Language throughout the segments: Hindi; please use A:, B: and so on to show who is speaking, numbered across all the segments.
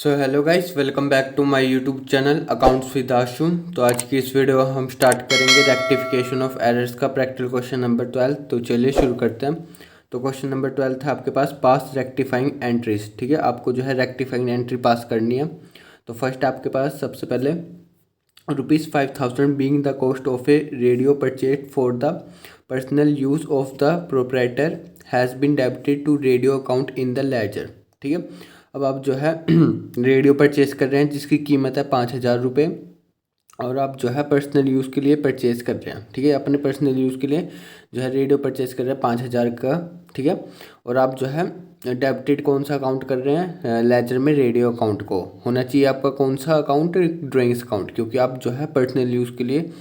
A: So hello guys, welcome back to my YouTube channel accounts with Ashu. तो आज की इस वीडियो में हम स्टार्ट करेंगे रेक्टिफिकेशन ऑफ एरर्स का प्रैक्टिकल क्वेश्चन नंबर 12। तो चलिए शुरू करते हैं। तो क्वेश्चन नंबर 12 था आपके पास पास रेक्टिफाइंग एंट्रीज। ठीक है, आपको जो है रेक्टिफाइंग एंट्री पास करनी है। तो फर्स्ट आपके पास सबसे पहले ₹5,000 being the cost of a radio purchase for the personal use of the proprietor has been debited to radio account in the ledger. ठीक है, अब आप जो है रेडियो परचेज कर रहे हैं जिसकी कीमत है ₹5,000 और आप जो है पर्सनल यूज़ के लिए परचेज़ कर रहे हैं। ठीक है, अपने पर्सनल यूज़ के लिए जो है रेडियो परचेज़ कर रहे हैं 5,000 का। ठीक है, और आप जो है डेबिटेड कौन सा अकाउंट कर रहे हैं, लेजर में रेडियो अकाउंट को होना चाहिए आपका कौन सा अकाउंट, ड्राइंग्स अकाउंट, क्योंकि आप जो है पर्सनल यूज़ के लिए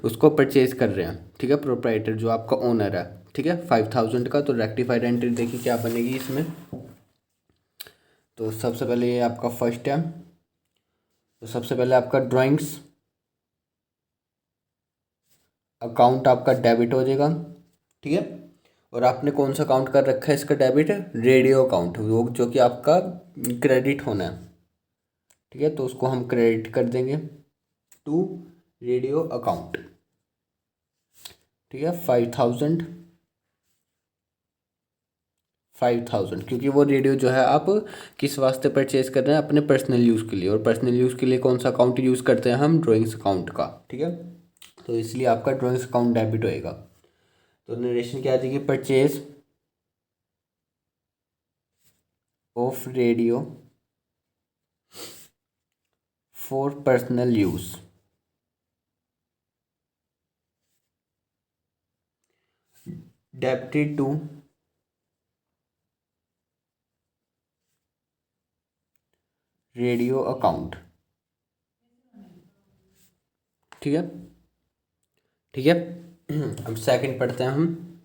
A: उसको परचेज़ कर रहे हैं। ठीक है, प्रोप्राइटर जो आपका ओनर है। ठीक है, 5,000 का। तो रेक्टिफाइड एंट्री देखिए क्या बनेगी इसमें। तो सबसे पहले ये आपका फर्स्ट है। तो सबसे पहले आपका ड्राइंग्स अकाउंट आपका डेबिट हो जाएगा। ठीक है, और आपने कौन सा अकाउंट कर रखा है इसका डेबिट, रेडियो अकाउंट, वो जो कि आपका क्रेडिट होना है। ठीक है, तो उसको हम क्रेडिट कर देंगे टू रेडियो अकाउंट। ठीक है, 5,000 क्योंकि वो रेडियो जो है आप किस वास्ते परचेज कर रहे हैं, अपने पर्सनल यूज़ के लिए। और पर्सनल यूज़ के लिए कौन सा अकाउंट यूज़ करते हैं हम, ड्राइंग्स अकाउंट का। ठीक है, तो इसलिए आपका ड्राइंग्स अकाउंट डेबिट होएगा। तो नरेशन क्या आ जाएगी, purchase of radio for personal use debited to radio account. ठीक है, ठीक है। अब सेकंड पढ़ते हैं हम।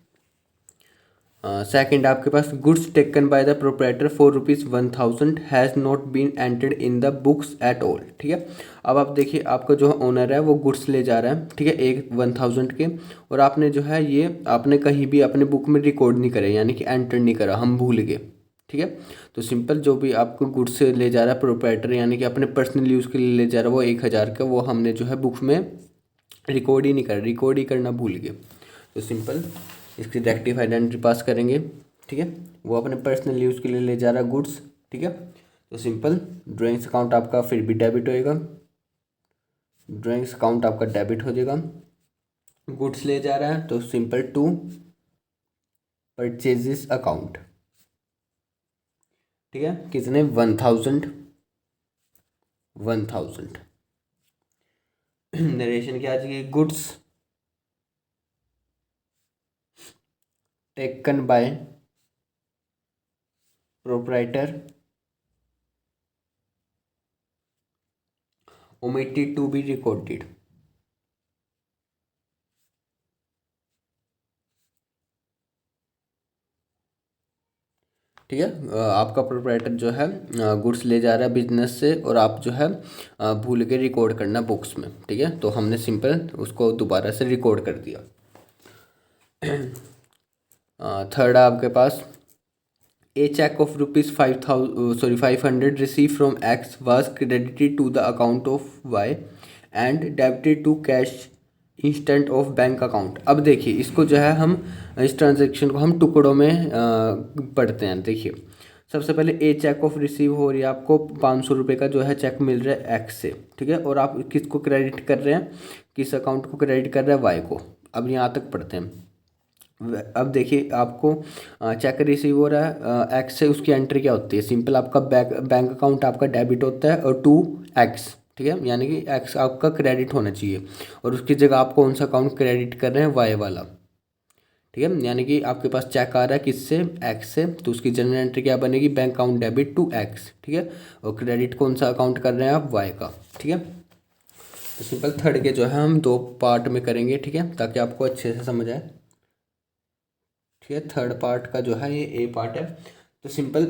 A: सेकंड आपके पास goods taken by the proprietor for ₹1,000 has not been entered in the books at all. ठीक है, अब आप देखिए आपका जो ओनर है वो गुड्स ले जा रहा है। ठीक है, एक 1,000 के, और आपने जो है ये आपने कहीं भी अपने बुक में रिकॉर्ड नहीं करे, यानी कि एंटर नहीं करा, हम भूल गए। ठीक है, तो सिंपल जो भी आपको गुड्स ले जा रहा है प्रोप्राइटर, यानी कि अपने पर्सनल यूज़ के लिए ले जा रहा है, वो 1,000 का, वो हमने जो है बुक में रिकॉर्ड ही नहीं कर, रिकॉर्ड ही करना भूल गए। तो सिंपल इसकी रेक्टिफाइड एंट्री पास करेंगे। ठीक है, वो अपने पर्सनल यूज़ के लिए ले जा रहा है गुड्स। ठीक है, तो सिंपल ड्राइंग्स अकाउंट आपका फिर भी डेबिट होएगा, ड्राइंग्स अकाउंट आपका डेबिट हो जाएगा। गुड्स ले जा रहा है तो सिंपल टू परचेजेस अकाउंट। ठीक है, कितने, 1,000 1,000। नरेशन क्या आ जाएगी, goods taken bye proprietor omitted to be recorded। ठीक है, आपका प्रोप्राइटर जो है गुड्स ले जा रहा है बिजनेस से, और आप जो है भूल के रिकॉर्ड करना बुक्स में। ठीक है, तो हमने सिंपल उसको दोबारा से रिकॉर्ड कर दिया। थर्ड आपके पास a cheque of ₹500 receive from X was credited to the account of Y and debited to cash instant of bank account. अब देखिए इसको जो है हम इस ट्रांजेक्शन को हम टुकड़ों में पढ़ते हैं। देखिए सबसे पहले ए चेक ऑफ रिसीव हो रही है, आपको ₹500 का जो है चेक मिल रहा है एक्स से। ठीक है, और आप किसको क्रेडिट कर रहे हैं, किस अकाउंट को क्रेडिट कर रहे हैं, वाई को। अब यहाँ तक पढ़ते हैं। अब देखिए आपको चेक रिसीव हो रहा है एक्स से, उसकी एंट्री क्या होती है, सिंपल आपका बैंक अकाउंट आपका डेबिट होता है और टू एक्स। ठीक है, यानी कि एक्स आपका क्रेडिट होना चाहिए, और उसकी जगह आप कौन सा अकाउंट क्रेडिट कर रहे हैं, वाई वाला। ठीक है, यानी कि आपके पास चेक आ रहा है किससे, एक्स से, तो उसकी जनरल एंट्री क्या बनेगी, bank account debit to x. ठीक है, और क्रेडिट कौन सा अकाउंट कर रहे हैं आप, वाई का। ठीक है, तो सिंपल थर्ड के जो है हम दो पार्ट में करेंगे। ठीक है, ताकि आपको अच्छे से समझ आए। ठीक है, थर्ड पार्ट का जो है ये ए पार्ट है। तो सिंपल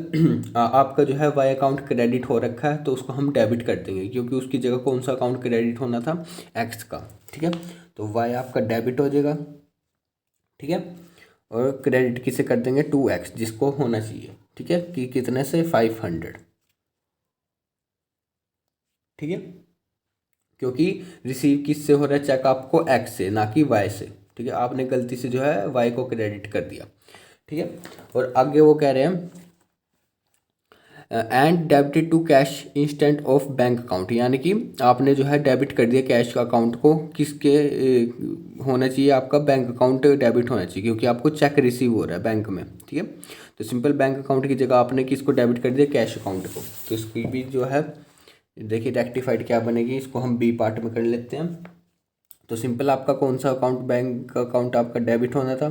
A: आपका जो है वाई अकाउंट क्रेडिट हो रखा है, तो उसको हम डेबिट कर देंगे, क्योंकि उसकी जगह कौन सा अकाउंट क्रेडिट होना था, एक्स का। ठीक है, तो वाई आपका डेबिट हो जाएगा। ठीक है, और क्रेडिट किसे कर देंगे, टू एक्स, जिसको होना चाहिए। ठीक है, कि कितने से, 500। ठीक है, क्योंकि रिसीव किससे हो रहा है चेक आपको, एक्स से ना कि वाई से। ठीक है, आपने गलती से जो है वाई को क्रेडिट कर दिया। ठीक है, और आगे वो कह रहे हैं and debited to cash instant of bank account, यानी कि आपने जो है डेबिट कर दिया कैश अकाउंट को, किसके होना चाहिए, आपका बैंक अकाउंट डेबिट होना चाहिए, क्योंकि आपको चेक रिसीव हो रहा है बैंक में। ठीक है, तो सिंपल बैंक अकाउंट की जगह आपने किसको डेबिट कर दिया, कैश अकाउंट को। तो इसकी भी जो है देखिए रेक्टिफाइड क्या बनेगी, इसको हम बी पार्ट में कर लेते हैं। तो सिंपल आपका कौन सा अकाउंट, बैंक अकाउंट आपका डेबिट होना था।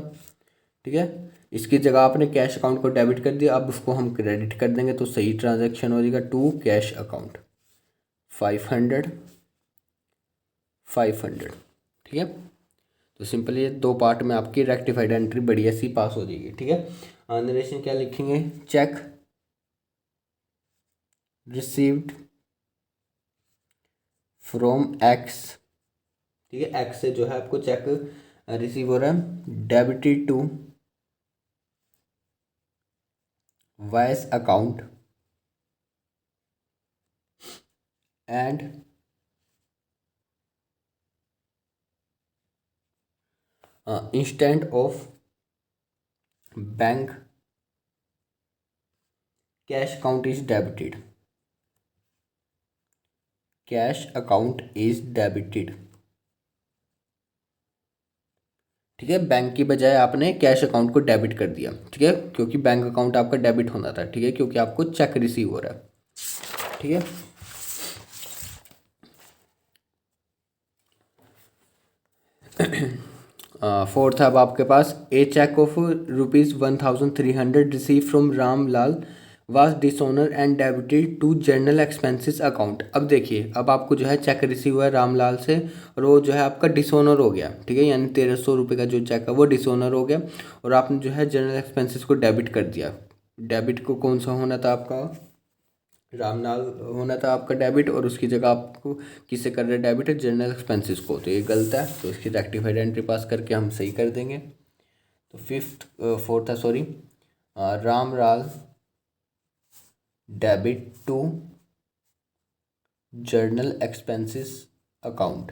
A: ठीक है, इसकी जगह आपने कैश अकाउंट को डेबिट कर दिया, अब उसको हम क्रेडिट कर देंगे तो सही ट्रांजैक्शन हो जाएगा टू कैश अकाउंट 500 500। ठीक है, तो सिंपल ये दो पार्ट में आपकी रेक्टिफाइड एंट्री बढ़िया सी पास हो जाएगी। ठीक है, नरेशन क्या लिखेंगे, चेक रिसीव्ड फ्रॉम एक्स। ठीक है, एक्स से जो है आपको चेक रिसीव हो रहा है, debited to vice account and instead of bank cash account is debited, cash account is debited. ठीक है, बैंक की बजाय आपने कैश अकाउंट को डेबिट कर दिया। ठीक है, क्योंकि बैंक अकाउंट आपका डेबिट होना था। ठीक है, क्योंकि आपको चेक रिसीव हो रहा है। ठीक है, फोर्थ अब आपके पास a cheque of ₹1300 receive from Ramlal was dishonour and debited to general expenses account. अब देखिए, अब आपको जो है चेक रिसीव हुआ है रामलाल से, और वो जो है आपका डिसऑनर हो गया। ठीक है, यानी 1300 रुपये का जो चेक है वो डिसऑनर हो गया, और आपने जो है जनरल एक्सपेंसेस को डेबिट कर दिया। डेबिट को कौन सा होना था आपका, रामलाल होना था आपका डेबिट, और उसकी जगह आपको किससे कर रहे हैं डेबिट, जनरल एक्सपेंसेस को। तो ये गलत है, तो इसकी रेक्टिफाइड एंट्री पास करके हम सही कर देंगे। तो फोर्थ है sorry, Ramlal debit to journal expenses account.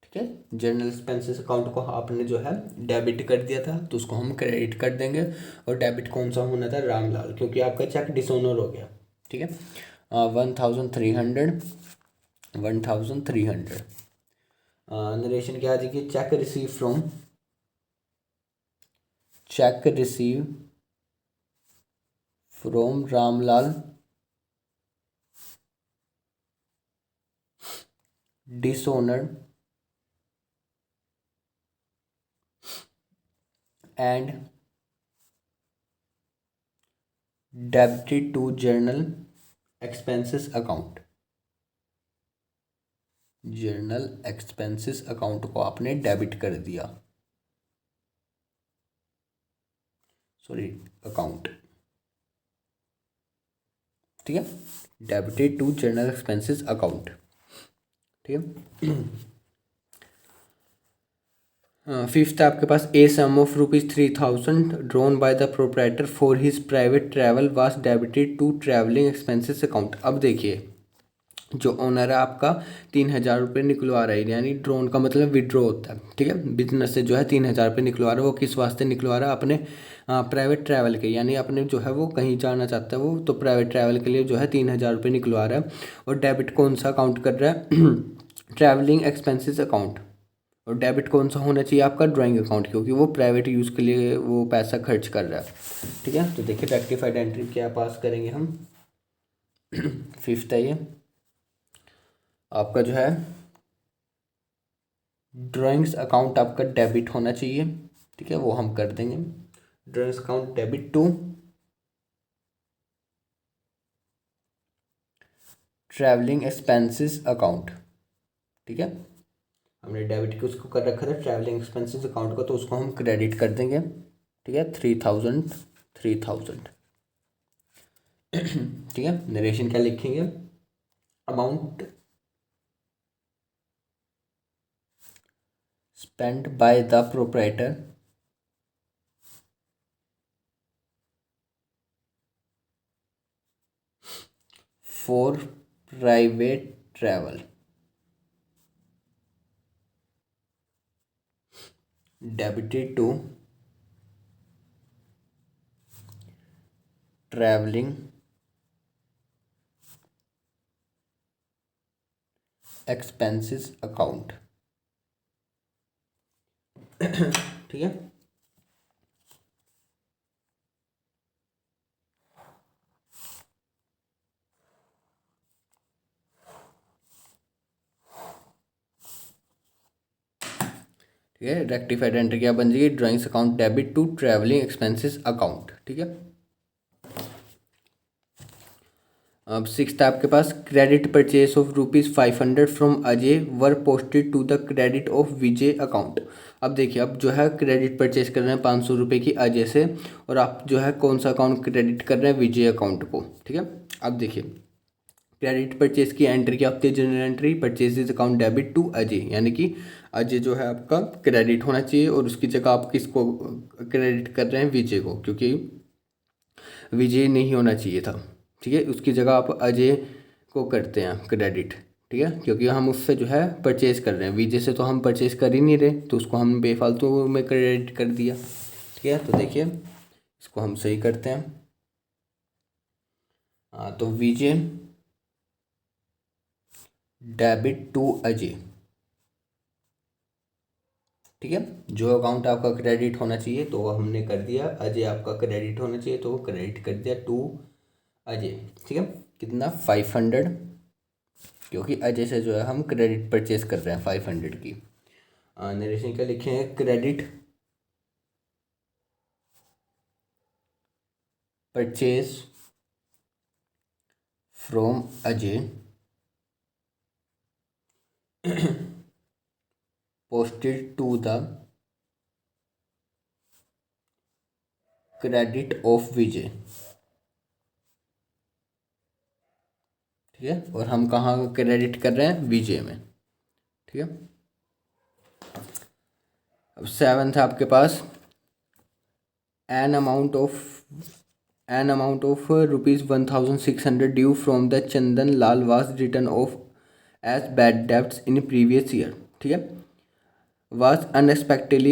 A: ठीक है, जर्नल एक्सपेंसेस अकाउंट को आपने जो है डेबिट कर दिया था, तो उसको हम क्रेडिट कर देंगे। और डेबिट कौन सा होना था, रामलाल, क्योंकि आपका चेक डिसऑनर हो गया। ठीक है, 1300 1300। नरेशन क्या आ जाएगी, cheque receive from Ramlal dishonour and debited to journal expenses account. Journal expenses account को आपने डेबिट कर दिया, सॉरी अकाउंट। ठीक है, debited to journal expenses account. ठीक है, फिफ्थ आपके पास a sum of ₹3000 drawn by the proprietor for his private travel was debited to travelling expenses account. अब देखिए, जो ओनर है आपका 3000 रुपये निकलवा रहा है, यानी ड्रोन का मतलब विड्रॉ होता है। ठीक है, बिजनेस से जो है 3000 रुपये निकलवा रहा है, वो किस वास्ते निकलवा रहा है, अपने प्राइवेट ट्रैवल के, यानी अपने जो है वो कहीं जाना चाहता है वो, तो प्राइवेट ट्रैवल के लिए जो है 3000 रुपये निकलवा रहा है। और डेबिट कौन सा अकाउंट कर रहा है ट्रैवलिंग एक्सपेंसेस अकाउंट। और डेबिट कौन सा होना चाहिए आपका, ड्राइंग अकाउंट, क्योंकि वो प्राइवेट यूज़ के लिए वो पैसा खर्च कर रहा है। ठीक है, तो देखिए रेक्टिफाइड एंट्री क्या पास करेंगे हम फिफ्थ है ये आपका जो है ड्राइंग्स अकाउंट आपका डेबिट होना चाहिए। ठीक है, वो हम कर देंगे, drawings account debit to travelling expenses account. ठीक है, हमने डेबिट के उसको कर रखा था ट्रैवलिंग एक्सपेंसेस अकाउंट को, तो उसको हम क्रेडिट कर देंगे। ठीक है, 3000। ठीक है, नरेशन क्या लिखेंगे, amount spent by the proprietor for private travel, debited to travelling expenses account. ठीक है। ठीक है, रेक्टिफाइड एंट्री क्या बन जाएगी, drawings account debit to travelling expenses account. ठीक है। अब सिक्स्थ आपके पास credit purchase of ₹500 from Ajay were posted to the credit of Vijay account. अब देखिए, अब जो है क्रेडिट परचेज कर रहे हैं ₹500 की अजय से, और आप जो है कौन सा अकाउंट क्रेडिट कर रहे हैं, विजय अकाउंट को। ठीक है। अब देखिए, क्रेडिट परचेज की एंट्री क्या होती है, general entry, purchases account debit to Ajay, यानी कि अजय जो है आपका क्रेडिट होना चाहिए, और उसकी जगह आप किसको क्रेडिट कर रहे हैं, विजय को, क्योंकि विजय नहीं होना चाहिए था। ठीक है, उसकी जगह आप अजय को करते हैं क्रेडिट। ठीक है, क्योंकि हम उससे जो है परचेज कर रहे हैं, विजय से तो हम परचेज कर ही नहीं रहे, तो उसको हम बेफालतू में क्रेडिट कर दिया। ठीक है, तो देखिए इसको हम सही करते हैं। हाँ, तो विजय डेबिट टू अजय। ठीक है, जो अकाउंट आपका क्रेडिट होना चाहिए तो वो हमने कर दिया, अजय आपका क्रेडिट होना चाहिए तो वो क्रेडिट कर दिया टू अजय। ठीक है, कितना, 500, क्योंकि अजय से जो है हम क्रेडिट परचेज कर रहे हैं 500 की। नरेशन क्या लिखे हैं, credit purchase from Ajay posted to the credit of Vijay. ठीक है, और हम कहाँ क्रेडिट कर रहे हैं, विजय में। ठीक है। अब सेवन्थ है आपके पास, an amount of ₹1600 due from the Chandan Lal was written off as bad debts in previous year. ठीक है, was unexpectedly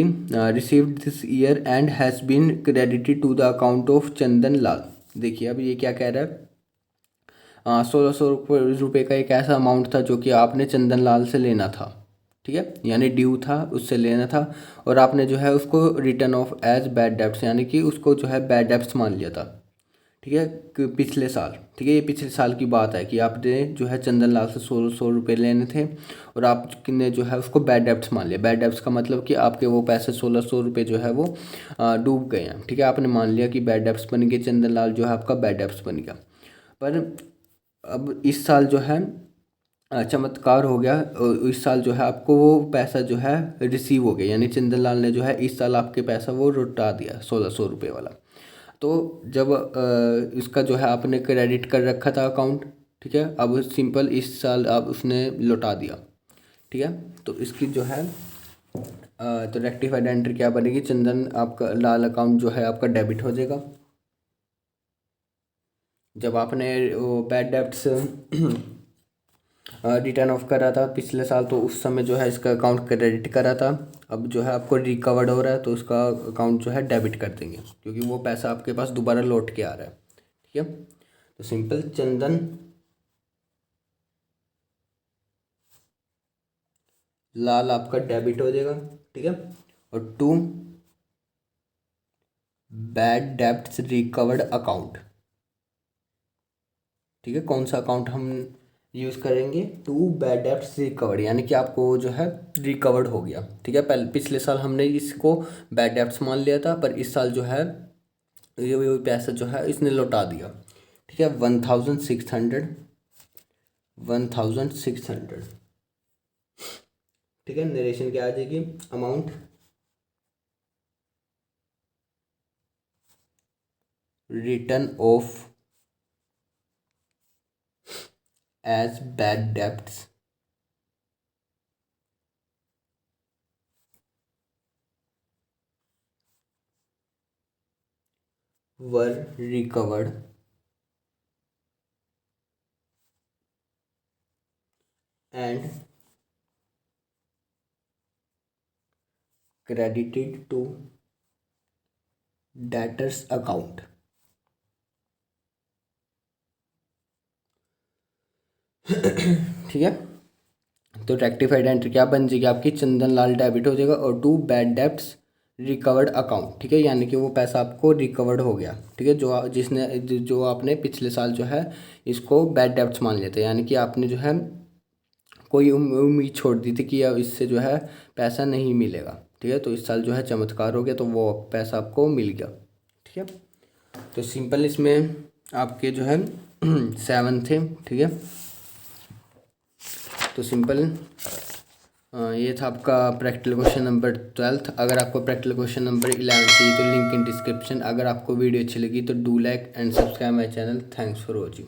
A: received this year and has been credited to the account of चंदन लाल। देखिए, अब ये क्या कह रहा है, 1600 रुपये का एक ऐसा अमाउंट था जो कि आपने चंदन लाल से लेना था। ठीक है, यानी ड्यू था, उससे लेना था, और आपने जो है उसको written off as bad debts, यानी कि उसको जो है बैड डेब्ट्स मान लिया था। ठीक है, पिछले साल। ठीक है, ये पिछले साल की बात है कि आपने जो है चंदन लाल से 1600 रुपये लेने थे, और आपने जो है उसको बैड डेब्ट्स मान लिया। बैड डेब्ट्स का मतलब कि आपके वो पैसे 1600 रुपये जो है वो डूब गए हैं। ठीक है, आपने मान लिया कि बैड डेब्ट्स बन गए, चंदन लाल जो है आपका बैड डेब्ट्स बन गया। पर अब इस साल जो है चमत्कार हो गया, और इस साल जो है आपको वो पैसा जो है रिसीव हो गया, यानी चंदन लाल ने जो है इस साल आपके पैसा वो लौटा दिया, 1600 रुपये वाला। तो जब इसका जो है आपने क्रेडिट कर रखा था अकाउंट। ठीक है, अब सिंपल इस साल आप उसने लौटा दिया। ठीक है, तो इसकी जो है तो रेक्टिफाइड एंट्री क्या बनेगी, चंदन आपका लाल अकाउंट जो है आपका डेबिट हो जाएगा। जब आपने वो बैड डेब्ट्स रिटर्न ऑफ करा था पिछले साल, तो उस समय जो है इसका अकाउंट क्रेडिट करा था। अब जो है आपको रिकवर्ड हो रहा है, तो उसका अकाउंट जो है डेबिट कर देंगे, क्योंकि वो पैसा आपके पास दोबारा लौट के आ रहा है। ठीक है, तो सिंपल चंदन लाल आपका डेबिट हो जाएगा। ठीक है, और to bad debts recovered account. ठीक है, कौन सा अकाउंट हम यूज़ करेंगे, टू बैड डेब्ट्स रिकवर्ड, यानी कि आपको जो है रिकवर्ड हो गया। ठीक है, पहले पिछले साल हमने इसको बैड डेब्ट्स मान लिया था, पर इस साल जो है ये पैसा जो है इसने लौटा दिया। ठीक है, 1600, 1600। ठीक है, नरेशन क्या आ जाएगी, amount written off as bad debts were recovered and credited to debtors account। ठीक है, तो रेक्टिफाइड एंट्री क्या बन जाएगी आपकी, चंदन लाल डेबिट हो जाएगा और to bad debts recovered account. ठीक है, यानी कि वो पैसा आपको रिकवर्ड हो गया। ठीक है, जो आपने पिछले साल जो है इसको बैड डेब्ट्स मान लेते हैं, यानी कि आपने जो है कोई उम्मीद छोड़ दी थी कि अब इससे जो है पैसा नहीं मिलेगा। ठीक है, तो इस साल जो है चमत्कार हो गया, तो वो पैसा आपको मिल गया। ठीक है, तो सिंपल इसमें आपके जो है 7 थे। ठीक है, तो सिंपल ये था आपका प्रैक्टिकल क्वेश्चन नंबर 12। अगर आपको प्रैक्टिकल क्वेश्चन नंबर 11 चाहिए तो लिंक इन डिस्क्रिप्शन। अगर आपको वीडियो अच्छी लगी तो do like and subscribe my channel. Thanks for watching.